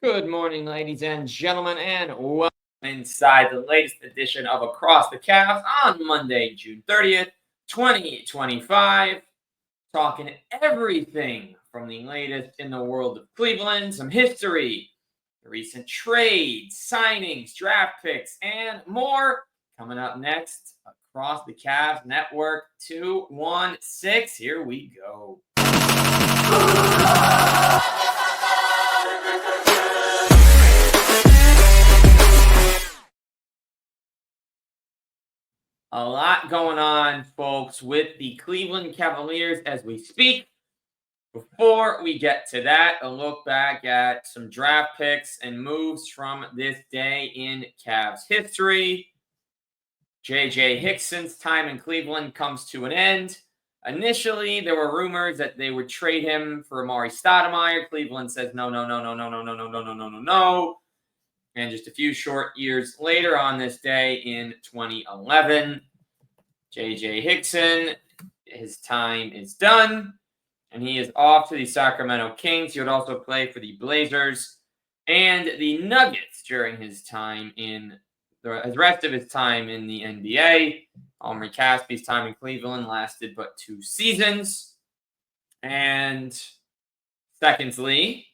Good morning, ladies and gentlemen, and welcome inside the latest edition of Across the Cavs on Monday, June 30th, 2025. Talking everything from the latest in the world of Cleveland, some history, the recent trades, signings, draft picks, and more. Coming up next, Across the Cavs Network 216. Here we go. A lot going on, folks, with the Cleveland Cavaliers as we speak. Before we get to that, a look back at some draft picks and moves from this day in Cavs history. J.J. Hickson's time in Cleveland comes to an end. Initially, there were rumors that they would trade him for Amari Stoudemire. Cleveland says no. And just a few short years later on this day in 2011, J.J. Hickson, his time is done, and he is off to the Sacramento Kings. He would also play for the Blazers and the Nuggets during his rest of his time in the NBA. Omri Casspe's time in Cleveland lasted but 2 seasons. And secondly,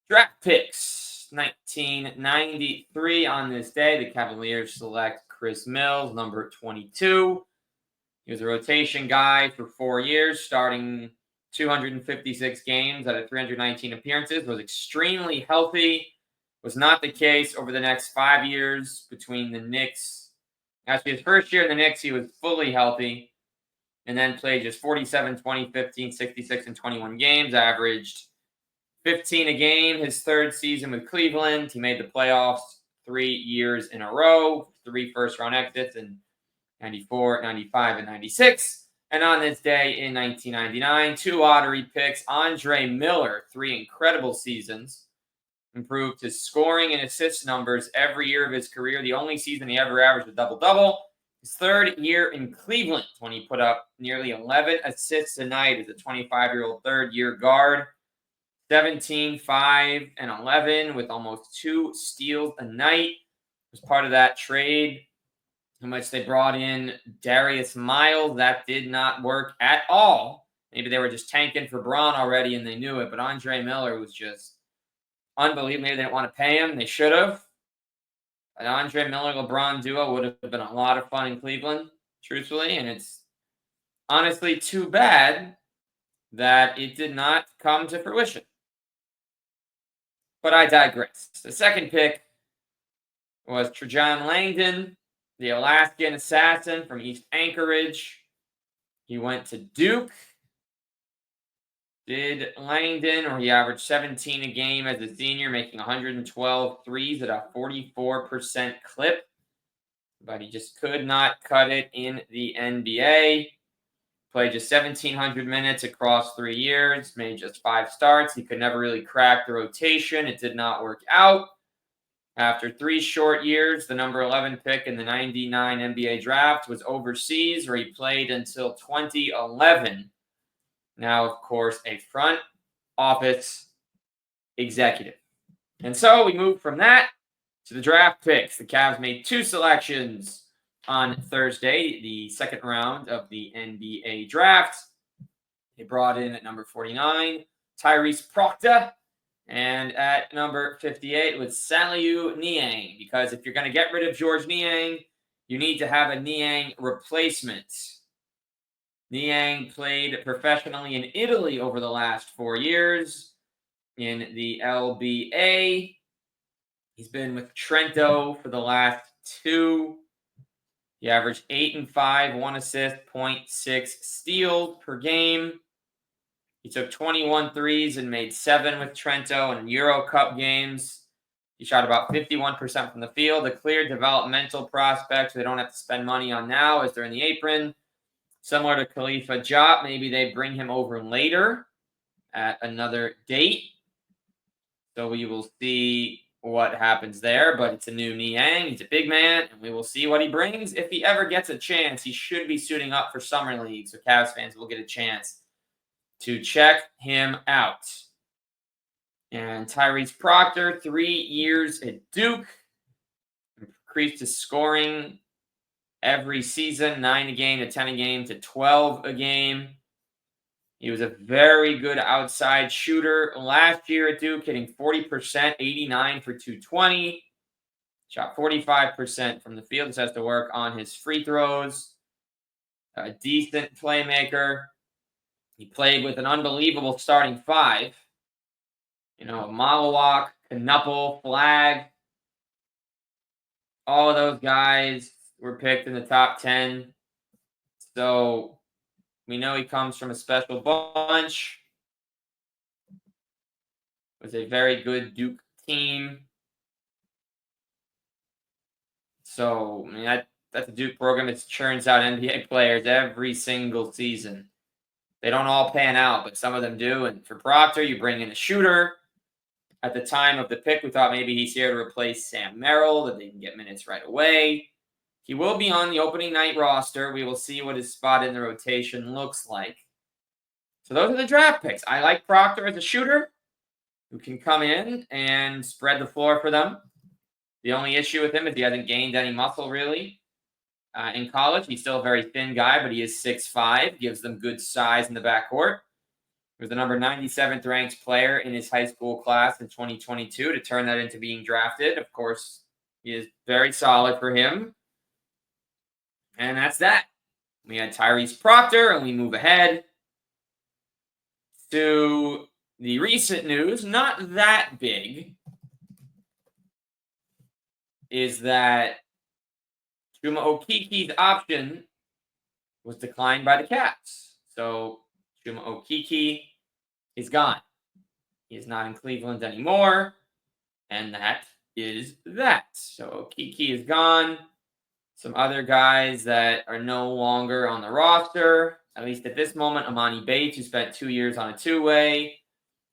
draft picks. 1993 on this day, the Cavaliers select Chris Mills, number 22. He was a rotation guy for 4 years, starting 256 games out of 319 appearances, was extremely healthy. Was not the case over the next 5 years between the Knicks. Actually, his first year in the Knicks, he was fully healthy, and then played just 47, 20, 15, 66, and 21 games, averaged 15 a game his third season with Cleveland. He made the playoffs 3 years in a row, 3 first-round exits in 94, 95, and 96. And on this day in 1999, 2 lottery picks, Andre Miller, 3 incredible seasons, improved his scoring and assist numbers every year of his career. The only season he ever averaged a double-double. His third year in Cleveland, when he put up nearly 11 assists a night as a 25-year-old third-year guard. 17, 5, and 11 with almost 2 steals a night. Was part of that trade in which they brought in Darius Miles. That did not work at all. Maybe they were just tanking for Braun already and they knew it, but Andre Miller was just unbelievable. Maybe they didn't want to pay him. They should have. An Andre Miller-LeBron duo would have been a lot of fun in Cleveland, truthfully, and it's honestly too bad that it did not come to fruition. But I digress. The second pick was Trajan Langdon, the Alaskan assassin from East Anchorage. He went to Duke. Did Langdon, or he averaged 17 a game as a senior, making 112 threes at a 44% clip. But he just could not cut it in the NBA. Played just 1,700 minutes across 3 years, made just 5 starts. He could never really crack the rotation. It did not work out. After 3 short years, the number 11 pick in the 99 NBA draft was overseas, where he played until 2011. Now, of course, a front office executive. And so we move from that to the draft picks. The Cavs made 2 selections on Thursday, the second round of the NBA draft. They brought in at number 49, Tyrese Proctor, and at number 58 was Saliu Niang, because if you're going to get rid of George Niang, you need to have a Niang replacement. Niang played professionally in Italy over the last 4 years in the LBA. He's been with Trento for the last 2. He averaged 8 and 5, 1 assist, 0.6 steals per game. He took 21 threes and made 7 with Trento in Euro Cup games. He shot about 51% from the field. A clear developmental prospect they don't have to spend money on now as they're in the apron. Similar to Khalifa Diop, maybe they bring him over later at another date. So we will see what happens there, but it's a new Niang. He's a big man, and we will see what he brings. If he ever gets a chance, he should be suiting up for Summer League, so Cavs fans will get a chance to check him out. And Tyrese Proctor, 3 years at Duke. Increased his scoring every season, 9 a game to 10 a game to 12 a game. He was a very good outside shooter last year at Duke, hitting 40%, 89 for 220. Shot 45% from the field. Just has to work on his free throws. A decent playmaker. He played with an unbelievable starting five. Malawak, Knuppel, Flag. All of those guys were picked in the top 10. So we know he comes from a special bunch. It was a very good Duke team. So, that's a Duke program that churns out NBA players every single season. They don't all pan out, but some of them do. And for Proctor, you bring in a shooter. At the time of the pick, we thought maybe he's here to replace Sam Merrill, that they can get minutes right away. He will be on the opening night roster. We will see what his spot in the rotation looks like. So those are the draft picks. I like Proctor as a shooter who can come in and spread the floor for them. The only issue with him is he hasn't gained any muscle, really. In college, he's still a very thin guy, but he is 6'5", gives them good size in the backcourt. He was the number 97th ranked player in his high school class in 2022 to turn that into being drafted. Of course, he is very solid for him. And that's that. We had Tyrese Proctor, and we move ahead to the recent news. Not that big. Is that Chuma Okeke's option was declined by the Cavs. So Chuma Okeke is gone. He is not in Cleveland anymore. And that is that. So Okeke is gone. Some other guys that are no longer on the roster, at least at this moment, Amani Bates, who spent 2 years on a two-way.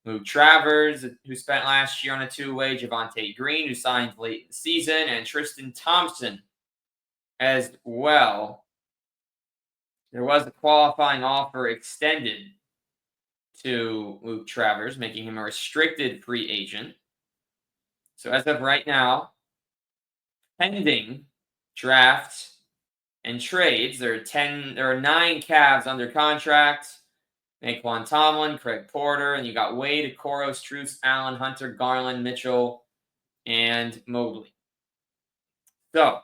Luke Travers, who spent last year on a two-way. Javonte Green, who signed late in the season. And Tristan Thompson as well. There was a qualifying offer extended to Luke Travers, making him a restricted free agent. So as of right now, pending drafts and trades, there are 9 Cavs under contract. Naquan Tomlin, Craig Porter, and you got Wade, Okoro, Strus, Allen, Hunter, Garland, Mitchell, and Mobley. So,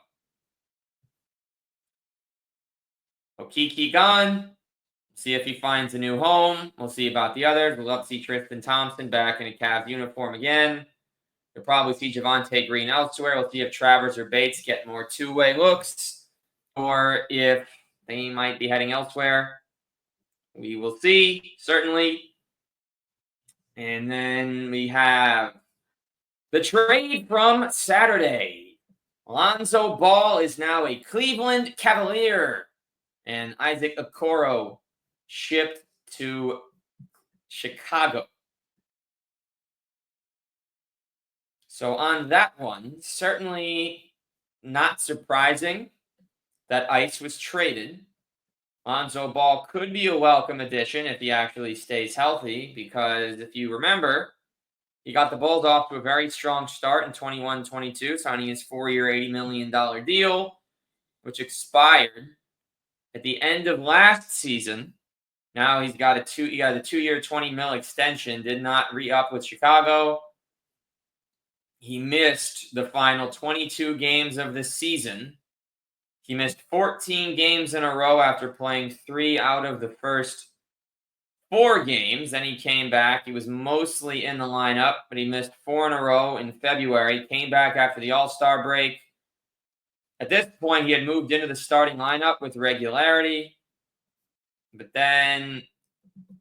Okeke gone. See if he finds a new home. We'll see about the others. We'll love to see Tristan Thompson back in a Cavs uniform again. You'll probably see Javonte Green elsewhere. We'll see if Travers or Bates get more two-way looks, or if they might be heading elsewhere. We will see, certainly. And then we have the trade from Saturday. Lonzo Ball is now a Cleveland Cavalier. And Isaac Okoro shipped to Chicago. So on that one, certainly not surprising that Ice was traded. Lonzo Ball could be a welcome addition if he actually stays healthy, because if you remember, he got the Bulls off to a very strong start in 21-22, signing his 4-year, $80 million deal, which expired at the end of last season. Now he got a 2-year, $20 million extension, did not re-up with Chicago. He missed the final 22 games of the season. He missed 14 games in a row after playing 3 out of the first 4 games. Then he came back. He was mostly in the lineup, but he missed 4 in a row in February. Came back after the All-Star break. At this point, he had moved into the starting lineup with regularity. But then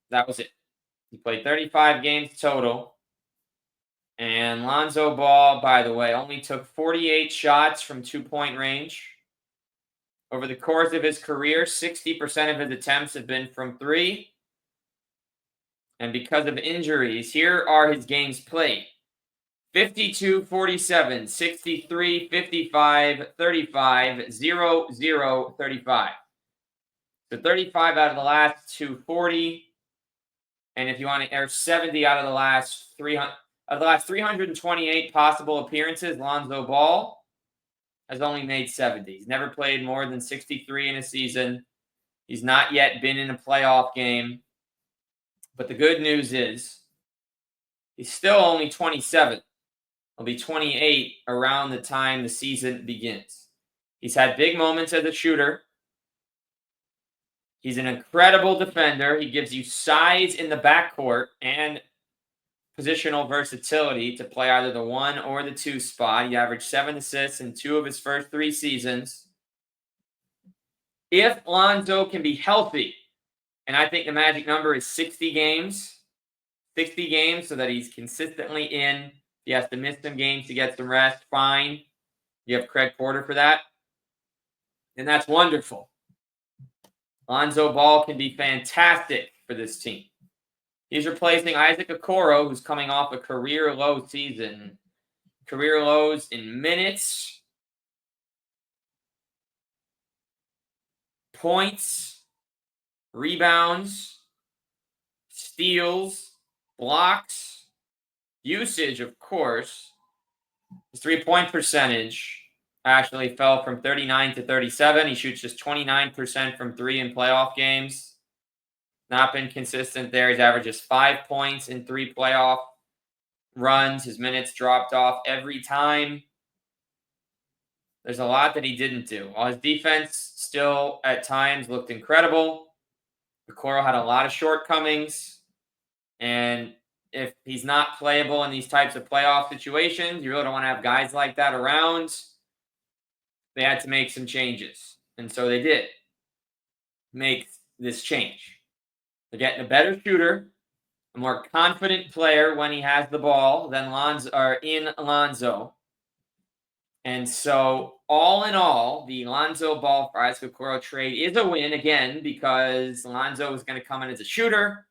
that was it. He played 35 games total. And Lonzo Ball, by the way, only took 48 shots from 2-point range. Over the course of his career, 60% of his attempts have been from 3. And because of injuries, here are his games played. 52, 47, 63, 55, 35, 0, 0, 35. So 35 out of the last 240. And if you want to air 70 out of the last 300, Of the last 328 possible appearances, Lonzo Ball has only made 70. He's never played more than 63 in a season. He's not yet been in a playoff game. But the good news is he's still only 27. He'll be 28 around the time the season begins. He's had big moments as a shooter. He's an incredible defender. He gives you size in the backcourt and positional versatility to play either the 1 or the 2 spot. He averaged 7 assists in 2 of his first 3 seasons. If Lonzo can be healthy, and I think the magic number is 60 games, so that he's consistently in. He has to miss some games to get some rest. Fine. You have Craig Porter for that. And that's wonderful. Lonzo Ball can be fantastic for this team. He's replacing Isaac Okoro, who's coming off a career low season. Career lows in minutes, points, rebounds, steals, blocks, usage, of course. His three-point percentage actually fell from 39 to 37. He shoots just 29% from 3 in playoff games. Not been consistent there. He's averages 5 points in 3 playoff runs. His minutes dropped off every time. There's a lot that he didn't do. While his defense still at times looked incredible, Okoro had a lot of shortcomings. And if he's not playable in these types of playoff situations, you really don't want to have guys like that around. They had to make some changes. And so they did make this change. They're getting a better shooter, a more confident player when he has the ball than Lonzo. And so, all in all, the Lonzo Ball for Isaac Okoro trade is a win, again, because Lonzo is going to come in as a shooter,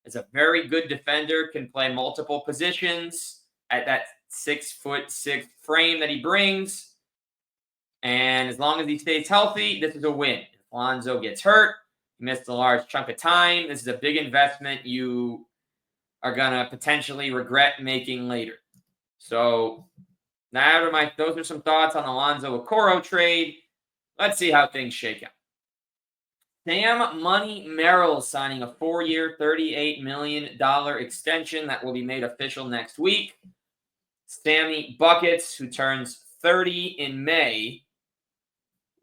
is a very good defender, can play multiple positions at that 6'6" frame that he brings. And as long as he stays healthy, this is a win. If Lonzo gets hurt, he missed a large chunk of time, this is a big investment you are going to potentially regret making later. So, those are some thoughts on the Lonzo Okoro trade. Let's see how things shake out. Sam Merrill signing a 4-year, $38 million extension that will be made official next week. Sammy Buckets, who turns 30 in May,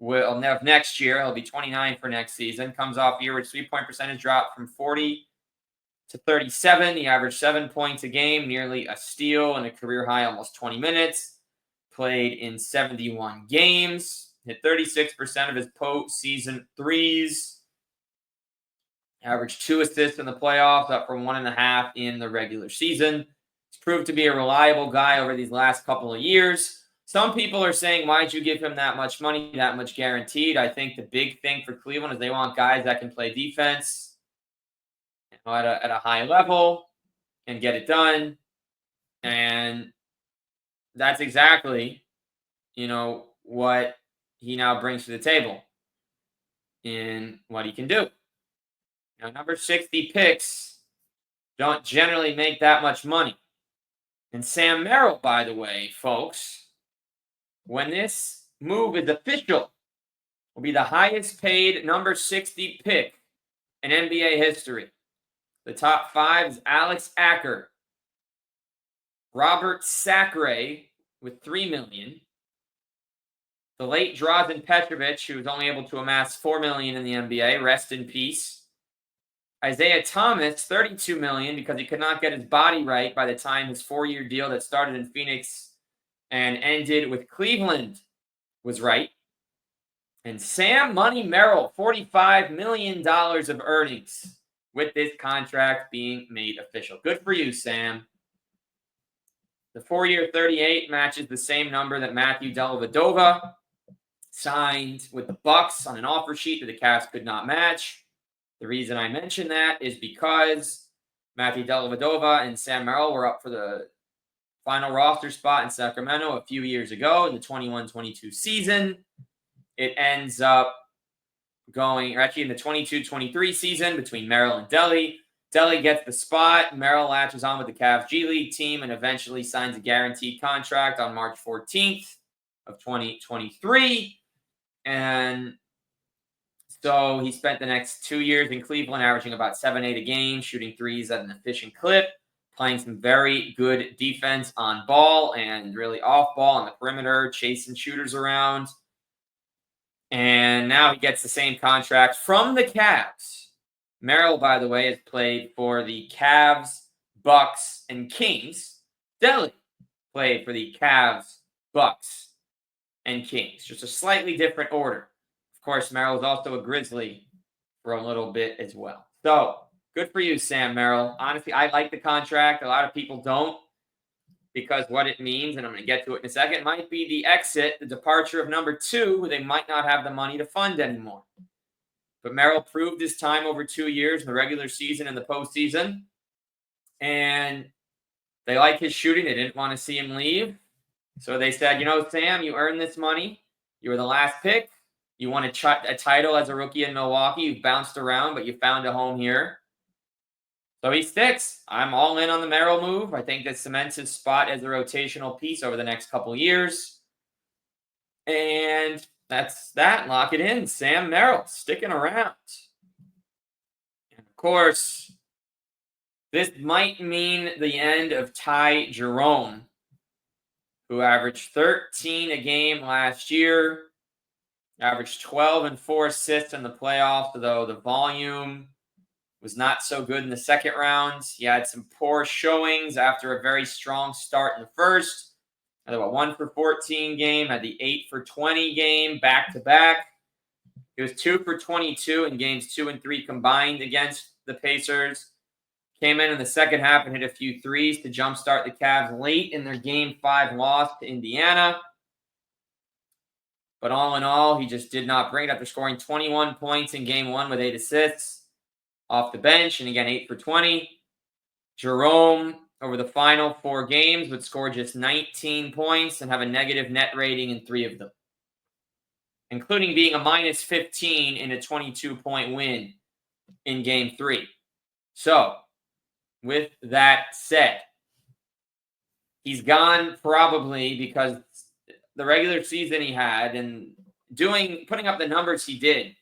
will have next year. He'll be 29 for next season. Comes off year with 3-point percentage drop from 40 to 37. He averaged 7 points a game, nearly a steal, and a career high almost 20 minutes. Played in 71 games. Hit 36% of his postseason threes. Averaged 2 assists in the playoffs, up from 1.5 in the regular season. He's proved to be a reliable guy over these last couple of years. Some people are saying, why'd you give him that much money, that much guaranteed? I think the big thing for Cleveland is they want guys that can play defense at a high level and get it done. And that's exactly, what he now brings to the table in what he can do. Number 60 picks don't generally make that much money. And Sam Merrill, by the way, folks, when this move is official, will be the highest paid number 60 pick in NBA history. The top 5 is Alex Acker, Robert Sacre with $3 million. The late Drazen Petrovic, who was only able to amass $4 million in the NBA, rest in peace. Isaiah Thomas, $32 million, because he could not get his body right by the time his 4-year deal that started in Phoenix and ended with Cleveland was right. And Sam Merrill, $45 million of earnings with this contract being made official. Good for you, Sam. The 4-year 38 matches the same number that Matthew Dellavedova signed with the Bucks on an offer sheet that the Cavs could not match. The reason I mention that is because Matthew Dellavedova and Sam Merrill were up for the final roster spot in Sacramento a few years ago in the 21-22 season. It ends up in the 22-23 season between Merrill and Delly. Deli gets the spot. Merrill latches on with the Cavs G League team and eventually signs a guaranteed contract on March 14th of 2023. And so he spent the next 2 years in Cleveland, averaging about 7-8 a game, shooting threes at an efficient clip, playing some very good defense on ball and really off ball on the perimeter, chasing shooters around. And now he gets the same contract from the Cavs. Merrill, by the way, has played for the Cavs, Bucks, and Kings. Deli played for the Cavs, Bucks, and Kings. Just a slightly different order. Of course, Merrill is also a Grizzly for a little bit as well. So, good for you, Sam Merrill. Honestly, I like the contract. A lot of people don't, because what it means, and I'm going to get to it in a second, might be the exit, the departure of number 2, who they might not have the money to fund anymore. But Merrill proved his time over 2 years in the regular season and the postseason. And they like his shooting. They didn't want to see him leave. So they said, Sam, you earned this money. You were the last pick. You won a title as a rookie in Milwaukee. You've bounced around, but you found a home here. So he sticks. I'm all in on the Merrill move. I think that cements his spot as a rotational piece over the next couple years. And that's that. Lock it in. Sam Merrill sticking around. And of course, this might mean the end of Ty Jerome, who averaged 13 a game last year, averaged 12 and 4 assists in the playoffs, though the volume was not so good in the second round. He had some poor showings after a very strong start in the first. Had a 1 for 14 game, had the 8 for 20 game back-to-back. He was 2 for 22 in games 2 and 3 combined against the Pacers. Came in the second half and hit a few threes to jumpstart the Cavs late in their Game 5 loss to Indiana. But all in all, he just did not bring it after scoring 21 points in Game 1 with 8 assists off the bench. And again, 8 for 20. Jerome, over the final 4 games, would score just 19 points and have a negative net rating in 3 of them, including being a minus 15 in a 22-point win in Game 3. So, with that said, he's gone probably because the regular season he had and putting up the numbers he did.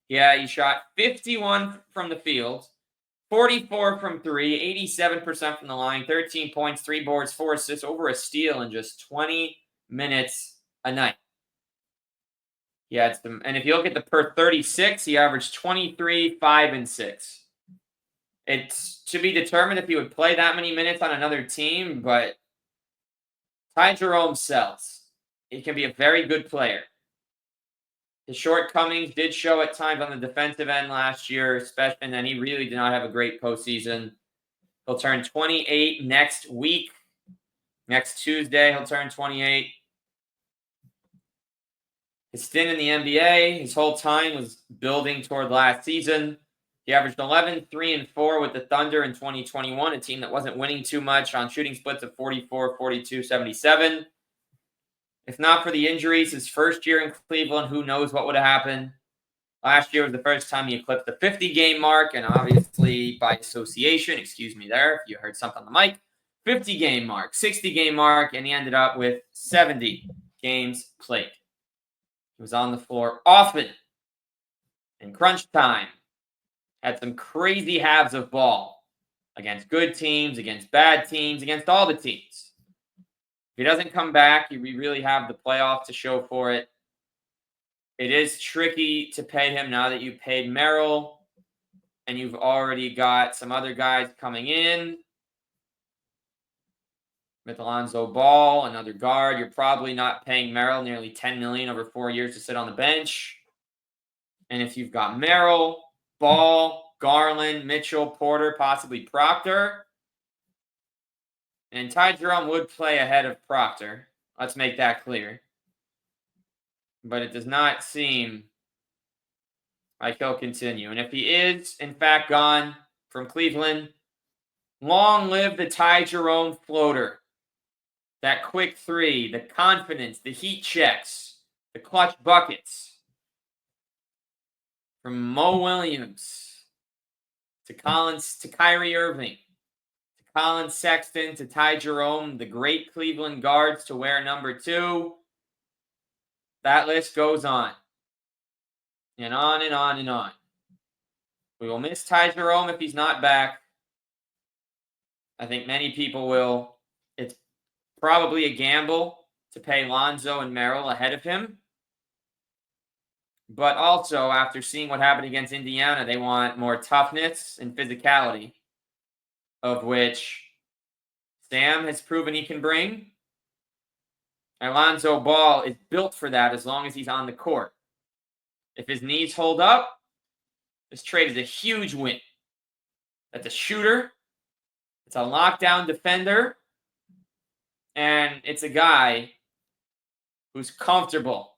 Yeah, he shot 51 from the field, 44 from 3, 87% from the line, 13 points, 3 boards, 4 assists, over a steal in just 20 minutes a night. Yeah, and if you look at the per 36, he averaged 23, 5, and 6. It's to be determined if he would play that many minutes on another team, but Ty Jerome sells. He can be a very good player. His shortcomings did show at times on the defensive end last year, especially, and then he really did not have a great postseason. He'll turn 28 next week. Next Tuesday, he'll turn 28. His stint in the NBA, his whole time was building toward last season. He averaged 11, 3, and 4 with the Thunder in 2021, a team that wasn't winning too much on shooting splits of 44, 42, 77. If not for the injuries, his first year in Cleveland, who knows what would have happened. Last year was the first time he eclipsed the 50-game mark, and obviously by association, excuse me there if you heard something on the mic, 50-game mark, 60-game mark, and he ended up with 70 games played. He was on the floor often in crunch time. Had some crazy halves of ball against good teams, against bad teams, against all the teams. If he doesn't come back, we really have the playoff to show for it. It is tricky to pay him now that you paid Merrill and you've already got some other guys coming in. With Lonzo Ball, another guard, you're probably not paying Merrill nearly $10 million over 4 years to sit on the bench. And if you've got Merrill, Ball, Garland, Mitchell, Porter, possibly Proctor. And Ty Jerome would play ahead of Proctor. Let's make that clear. But it does not seem like he'll continue. And if he is, in fact, gone from Cleveland, long live the Ty Jerome floater. That quick 3, the confidence, the heat checks, the clutch buckets. From Mo Williams to Kyrie Irving, to Colin Sexton, to Ty Jerome, the great Cleveland guards to wear number 2. That list goes on. And on and on and on. We will miss Ty Jerome if he's not back. I think many people will. It's probably a gamble to pay Lonzo and Merrill ahead of him. But also, after seeing what happened against Indiana, they want more toughness and physicality, of which Sam has proven he can bring. And Lonzo Ball is built for that as long as he's on the court. If his knees hold up, this trade is a huge win. That's a shooter. It's a lockdown defender. And it's a guy who's comfortable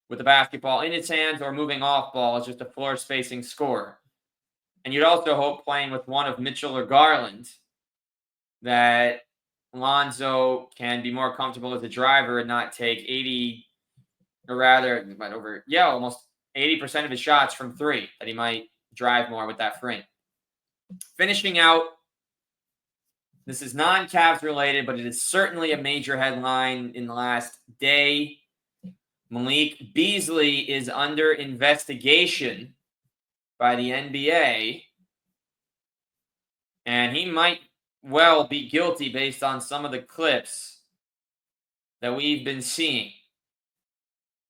with the basketball in his hands or moving off ball as just a floor spacing scorer. And you'd also hope playing with one of Mitchell or Garland that Lonzo can be more comfortable as a driver and not take almost 80% of his shots from 3, that he might drive more with that frame. Finishing out, this is non-Cavs related, but it is certainly a major headline in the last day. Malik Beasley is under investigation by the NBA, and he might well be guilty based on some of the clips that we've been seeing.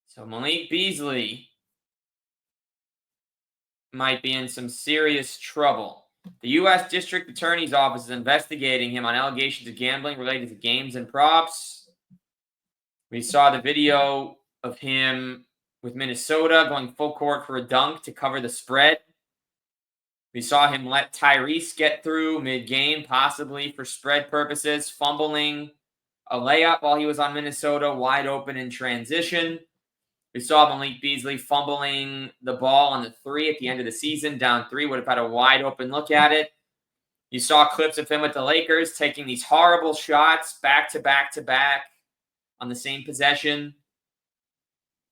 So Malik Beasley might be in some serious trouble. The U.S. District Attorney's Office is investigating him on allegations of gambling related to games and props. We saw the video of him with Minnesota going full court for a dunk to cover the spread. We saw him let Tyrese get through mid-game, possibly for spread purposes, fumbling a layup while he was on Minnesota, wide open in transition. We saw Malik Beasley fumbling the ball on the 3 at the end of the season, down 3, would have had a wide open look at it. You saw clips of him with the Lakers taking these horrible shots back to back to back on the same possession.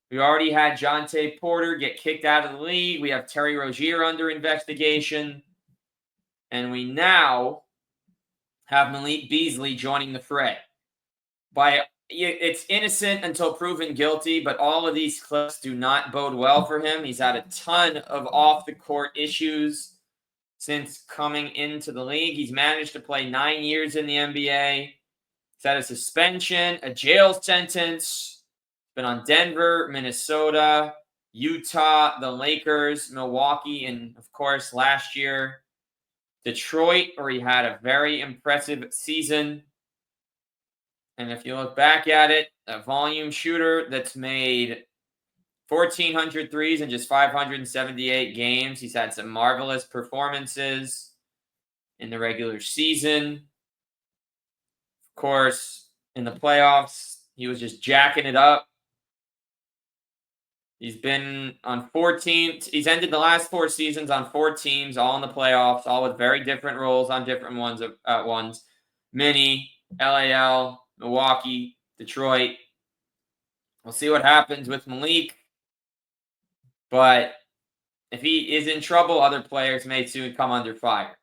We already had Jonte Porter get kicked out of the league. We have Terry Rozier under investigation. And we now have Malik Beasley joining the fray. It's innocent until proven guilty, but all of these clips do not bode well for him. He's had a ton of off-the-court issues since coming into the league. He's managed to play 9 years in the NBA. He's had a suspension, a jail sentence. Been on Denver, Minnesota, Utah, the Lakers, Milwaukee, and, of course, last year, Detroit, where he had a very impressive season. And if you look back at it, a volume shooter that's made 1,400 threes in just 578 games. He's had some marvelous performances in the regular season. Of course, in the playoffs, he was just jacking it up. He's been on 4 teams. He's ended the last 4 seasons on 4 teams, all in the playoffs, all with very different roles on different ones at once. Mini, LAL, Milwaukee, Detroit. We'll see what happens with Malik. But if he is in trouble, other players may soon come under fire.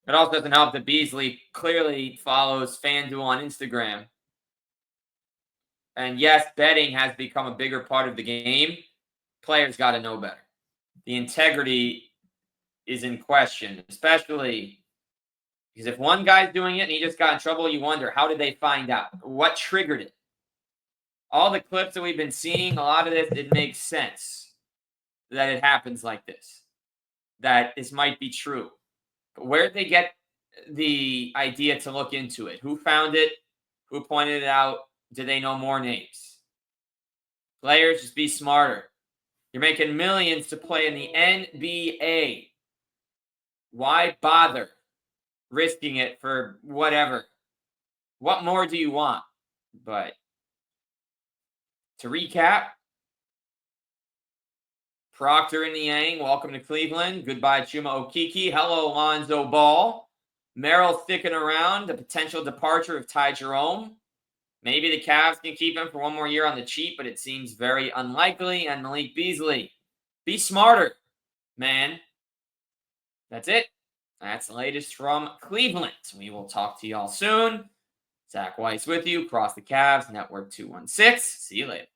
It also doesn't help that Beasley clearly follows FanDuel on Instagram. And yes, betting has become a bigger part of the game. Players got to know better. The integrity is in question, especially because if one guy's doing it and he just got in trouble, you wonder, how did they find out? What triggered it? All the clips that we've been seeing, a lot of this, it makes sense that it happens like this, that this might be true. But where did they get the idea to look into it? Who found it? Who pointed it out? Do they know more names? Players, just be smarter. You're making millions to play in the NBA. Why bother risking it for whatever? What more do you want? But to recap, Proctor and Niang, welcome to Cleveland. Goodbye, Chuma Okeke. Hello, Lonzo Ball. Merrill sticking around. The potential departure of Ty Jerome. Maybe the Cavs can keep him for one more year on the cheap, but it seems very unlikely. And Malik Beasley, be smarter, man. That's it. That's the latest from Cleveland. We will talk to y'all soon. Zach Weiss with you, across the Cavs, Network 216. See you later.